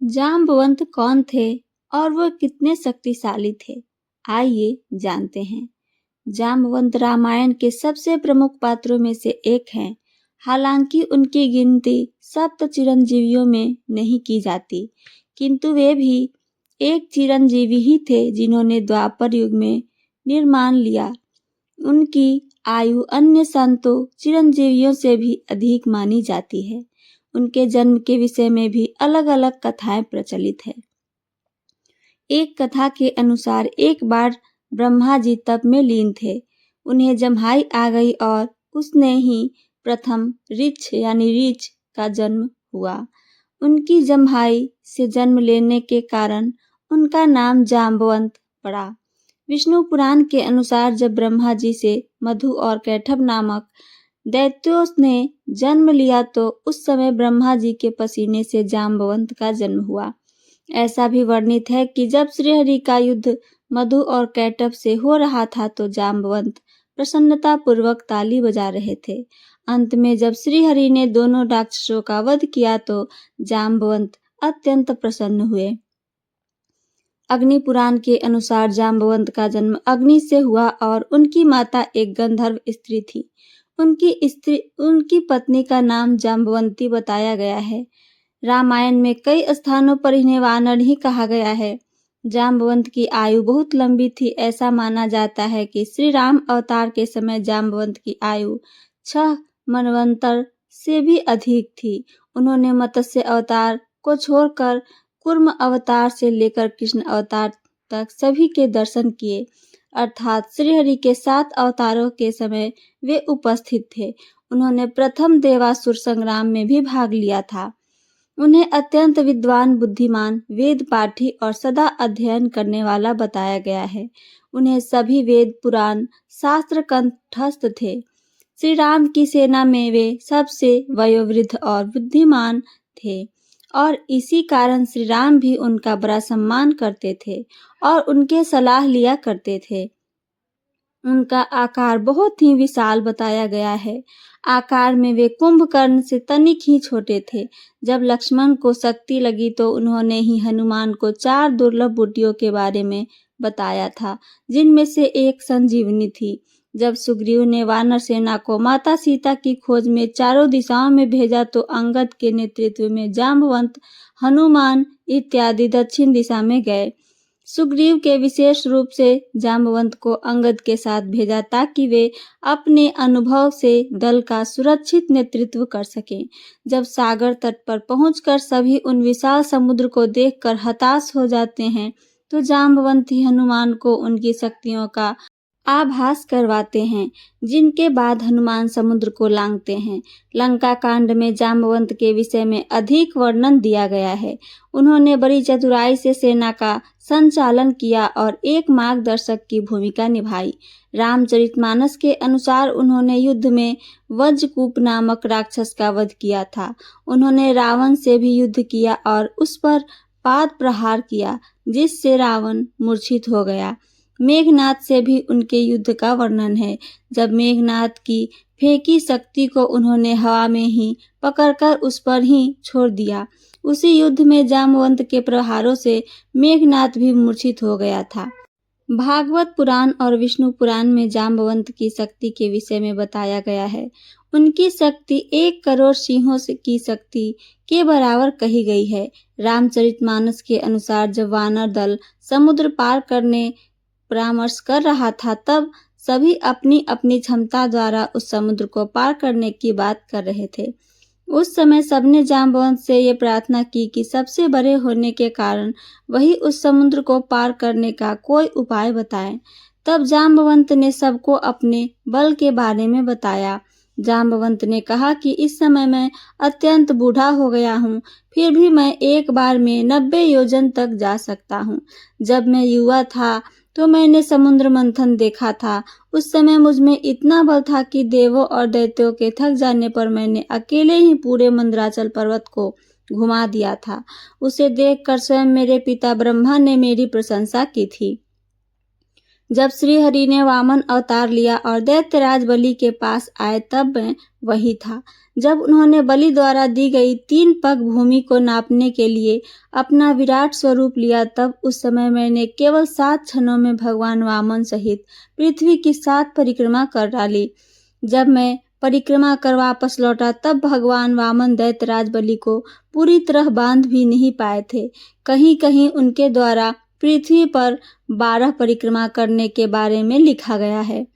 जाम्बवंत कौन थे और वो कितने शक्तिशाली थे? आइए जानते हैं। जाम्बवंत रामायण के सबसे प्रमुख पात्रों में से एक हैं। हालांकि उनकी गिनती सप्त चिरंजीवियों में नहीं की जाती, किंतु वे भी एक चिरंजीवी ही थे जिन्होंने द्वापर युग में निर्माण लिया। उनकी आयु अन्य संतों चिरंजीवियों से भी अधिक मानी जाती है। उनके जन्म के विषय में भी अलग अलग कथाएं प्रचलित है। एक कथा के अनुसार एक बार ब्रह्मा जी तप में लीन थे। उन्हें जम्हाई आ गई और उसने ही प्रथम ऋछ का जन्म हुआ। उनकी जम्हाई से जन्म लेने के कारण उनका नाम जाम्बवंत पड़ा। विष्णु पुराण के अनुसार जब ब्रह्मा जी से मधु और कैटभ नामक दैत्यों ने जन्म लिया तो उस समय ब्रह्मा जी के पसीने से जाम्बवंत का जन्म हुआ। ऐसा भी वर्णित है कि जब श्रीहरि का युद्ध मधु और कैटभ से हो रहा था तो जाम्बवंत प्रसन्नता पूर्वक ताली बजा रहे थे। अंत में जब श्रीहरि ने दोनों राक्षसों का वध किया तो जाम्बवंत अत्यंत प्रसन्न हुए। अग्नि पुराण के अनुसार जाम्बवंत का जन्म अग्नि से हुआ और उनकी माता एक गंधर्व स्त्री थी। उनकी पत्नी का नाम जाम्बवंती बताया गया है। रामायण में कई स्थानों पर इन्हें वानर ही कहा गया है। जाम्बवंत की आयु बहुत लंबी थी। ऐसा माना जाता है कि श्री राम अवतार के समय जाम्बवंत की आयु 6 मनवंतर से भी अधिक थी। उन्होंने मत्स्य अवतार को छोड़कर कूर्म अवतार से लेकर कृष्ण अवतार तक सभी के दर्शन किए, अर्थात श्रीहरि के 7 अवतारों के समय वे उपस्थित थे। उन्होंने प्रथम देवासुर संग्राम में भी भाग लिया था। उन्हें अत्यंत विद्वान, बुद्धिमान, वेद पाठी और सदा अध्ययन करने वाला बताया गया है। उन्हें सभी वेद, पुराण, शास्त्र कंठस्थ थे। श्री राम की सेना में वे सबसे वयोवृद्ध और बुद्धिमान थे और इसी कारण श्री राम भी उनका बड़ा सम्मान करते थे और उनके सलाह लिया करते थे। उनका आकार बहुत ही विशाल बताया गया है। आकार में वे कुंभकर्ण से तनिक ही छोटे थे। जब लक्ष्मण को शक्ति लगी तो उन्होंने ही हनुमान को 4 दुर्लभ बूटियों के बारे में बताया था, जिनमें से एक संजीवनी थी। जब सुग्रीव ने वानर सेना को माता सीता की खोज में चारों दिशाओं में भेजा तो अंगद के नेतृत्व में जाम्बवंत, हनुमान इत्यादि दक्षिण दिशा में गए। सुग्रीव के विशेष रूप से जाम्बवंत को अंगद के साथ भेजा ताकि वे अपने अनुभव से दल का सुरक्षित नेतृत्व कर सकें। जब सागर तट पर पहुंचकर सभी उन विशाल समुद्र को देखकर हताश हो जाते हैं तो जाम्बवंत ही हनुमान को उनकी शक्तियों का आभास करवाते हैं, जिनके बाद हनुमान समुद्र को लांघते हैं। लंका कांड में जाम्बवंत के विषय में अधिक वर्णन दिया गया है। उन्होंने बड़ी चतुराई से सेना का संचालन किया और एक मार्गदर्शक की भूमिका निभाई। रामचरितमानस के अनुसार उन्होंने युद्ध में वज्रकूप नामक राक्षस का वध किया था। उन्होंने रावण से भी युद्ध किया और उस पर पाद प्रहार किया, जिससे रावण मूर्छित हो गया। मेघनाद से भी उनके युद्ध का वर्णन है। जब मेघनाद की फेंकी शक्ति को उन्होंने हवा में ही पकड़कर उस पर ही छोड़ दिया। उसी युद्ध में जाम्बवंत के प्रहारों से मेघनाद भी मूर्छित हो गया था। भागवत पुराण और विष्णु पुराण में जाम्बवंत की शक्ति के विषय में बताया गया है। उनकी शक्ति 1 करोड़ सिंहों की शक्ति के बराबर कही गई है। रामचरितमानस के अनुसार जब वानर दल समुद्र पार करने परामर्श कर रहा था तब सभी अपनी अपनी क्षमता द्वारा उस समुद्र को पार करने की बात कर रहे थे। उस समय सबने जाम्बवंत से ये प्रार्थना की कि सबसे बड़े होने के कारण वही उस समुद्र को पार करने का कोई उपाय बताएं। तब जाम्बवंत ने सबको अपने बल के बारे में बताया। जाम्बवंत ने कहा कि इस समय मैं अत्यंत बूढ़ा हो गया हूँ, फिर भी मैं एक बार में 90 योजन तक जा सकता हूँ। जब मैं युवा था तो मैंने समुद्र मंथन देखा था। उस समय मुझ में इतना बल था कि देवों और दैत्यों के थक जाने पर मैंने अकेले ही पूरे मंदराचल पर्वत को घुमा दिया था। उसे देखकर स्वयं मेरे पिता ब्रह्मा ने मेरी प्रशंसा की थी। जब श्री हरि ने वामन अवतार लिया और दैत्यराज बलि के पास आए तब मैं वही था। जब उन्होंने बलि द्वारा दी गई 3 पग भूमि को नापने के लिए अपना विराट स्वरूप लिया, तब उस समय मैंने केवल 7 क्षणों में भगवान वामन सहित पृथ्वी की 7 परिक्रमा कर डाली। जब मैं परिक्रमा कर वापस लौटा तब भगवान वामन दैत्यराज बलि को पूरी तरह बांध भी नहीं पाए थे। कहीं कहीं उनके द्वारा पृथ्वी पर 12 परिक्रमा करने के बारे में लिखा गया है।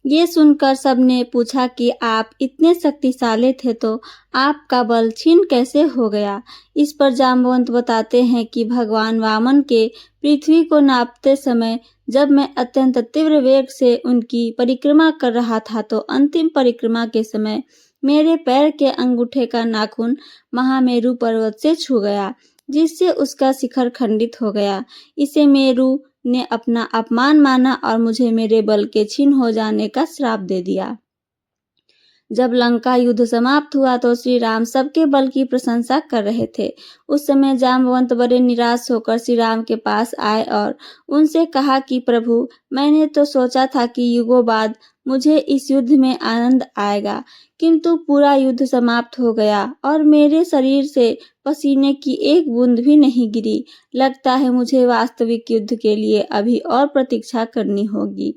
ये सुनकर सबने पूछा कि आप इतने शक्तिशाली थे तो आपका बल क्षीण कैसे हो गया। इस पर जाम्बवंत बताते हैं कि भगवान वामन के पृथ्वी को नापते समय जब मैं अत्यंत तीव्र वेग से उनकी परिक्रमा कर रहा था तो अंतिम परिक्रमा के समय मेरे पैर के अंगूठे का नाखून महामेरु पर्वत से छू गया, जिससे उसका शिखर खंडित हो गया। इसे मेरु ने अपना अपमान माना और मुझे मेरे बल के क्षीण हो जाने का श्राप दे दिया। जब लंका युद्ध समाप्त हुआ तो श्री राम सबके बल की प्रशंसा कर रहे थे। उस समय जाम्बवंत बड़े निराश होकर श्री राम के पास आए और उनसे कहा कि प्रभु, मैंने तो सोचा था कि युगों बाद मुझे इस युद्ध में आनंद आएगा, किंतु पूरा युद्ध समाप्त हो गया और मेरे शरीर से पसीने की एक बूंद भी नहीं गिरी। लगता है मुझे वास्तविक युद्ध के लिए अभी और प्रतीक्षा करनी होगी।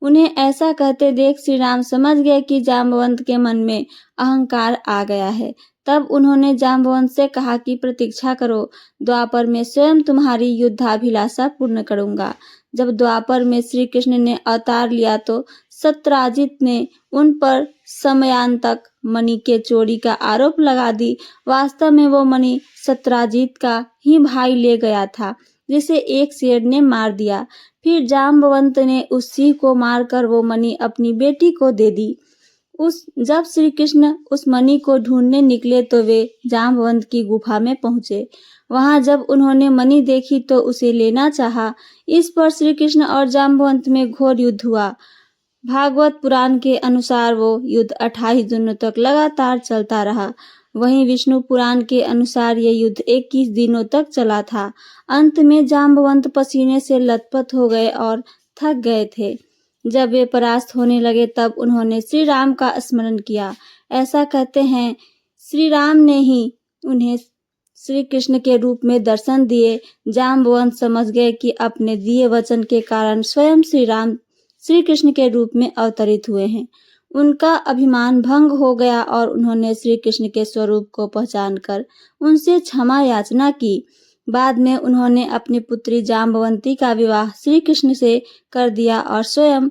उन्हें ऐसा कहते देख श्री राम समझ गए कि जाम्बवंत के मन में अहंकार आ गया है। तब उन्होंने जाम्बवंत से कहा कि प्रतीक्षा करो, द्वापर में स्वयं तुम्हारी युद्धाभिलाषा पूर्ण करूंगा। जब द्वापर में श्री कृष्ण ने अवतार लिया तो सत्यराजित ने उन पर समयांतक मणि के चोरी का आरोप लगा दी। वास्तव में वो मणि सत्यराजित का ही भाई ले गया था, जिसे एक शेर ने मार दिया। फिर जाम्बवंत ने उस सिंह को मारकर वो मणि अपनी बेटी को दे दी। जब श्री कृष्ण उस मणि को ढूंढने निकले तो वे जाम्बवंत की गुफा में पहुंचे। वहां जब उन्होंने मणि देखी तो उसे लेना चाहा। इस पर श्री कृष्ण और जाम्बवंत में घोर युद्ध हुआ। भागवत पुराण के अनुसार वो युद्ध 28 दिनों तक लगातार चलता रहा। वहीं विष्णु पुराण के अनुसार ये युद्ध 21 दिनों तक चला था। अंत में जाम्बवंत पसीने से लथपथ हो गए और थक गए थे। जब वे परास्त होने लगे तब उन्होंने श्री राम का स्मरण किया। ऐसा कहते हैं श्री राम ने ही उन्हें श्री कृष्ण के रूप में दर्शन दिए। जाम्बवंत समझ गए कि अपने दिए वचन के कारण स्वयं श्री राम श्री कृष्ण के रूप में अवतरित हुए हैं। उनका अभिमान भंग हो गया और उन्होंने श्री कृष्ण के स्वरूप को पहचानकर उनसे क्षमा याचना की। बाद में उन्होंने अपनी पुत्री जाम्बवंती का विवाह श्री कृष्ण से कर दिया और स्वयं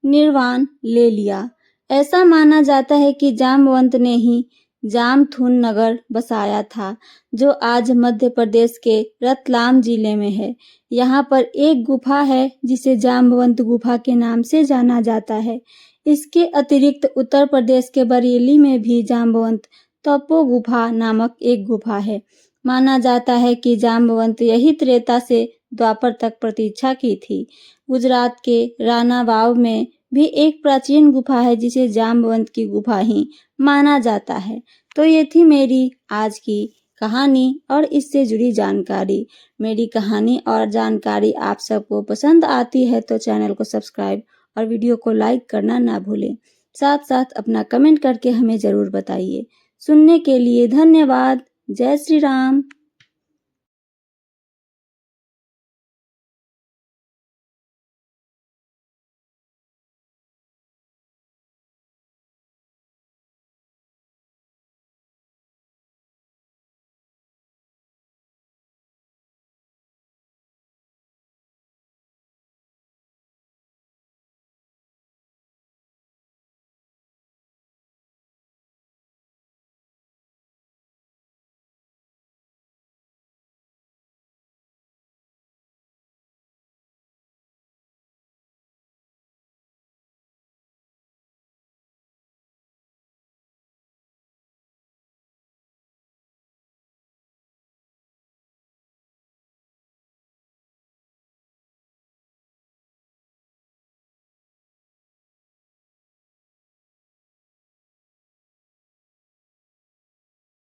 निर्वाण ले लिया। ऐसा माना जाता है कि जाम्बवंत ने ही जामथुन नगर बसाया था, जो आज मध्य प्रदेश के रतलाम जिले में है। यहाँ पर एक गुफा है जिसे जाम्बवंत गुफा के नाम से जाना जाता है। इसके अतिरिक्त उत्तर प्रदेश के बरेली में भी जाम्बवंत तपो गुफा नामक एक गुफा है। माना जाता है कि जाम्बवंत यही त्रेता से द्वापर तक प्रतीक्षा की थी। गुजरात के राणा वाव में भी एक प्राचीन गुफा है जिसे जाम्बवंत की गुफा ही माना जाता है। तो ये थी मेरी आज की कहानी और इससे जुड़ी जानकारी। मेरी कहानी और जानकारी आप सबको पसंद आती है तो चैनल को सब्सक्राइब और वीडियो को लाइक करना ना भूलें। साथ साथ अपना कमेंट करके हमें ज़रूर बताइए। सुनने के लिए धन्यवाद। जय श्री राम।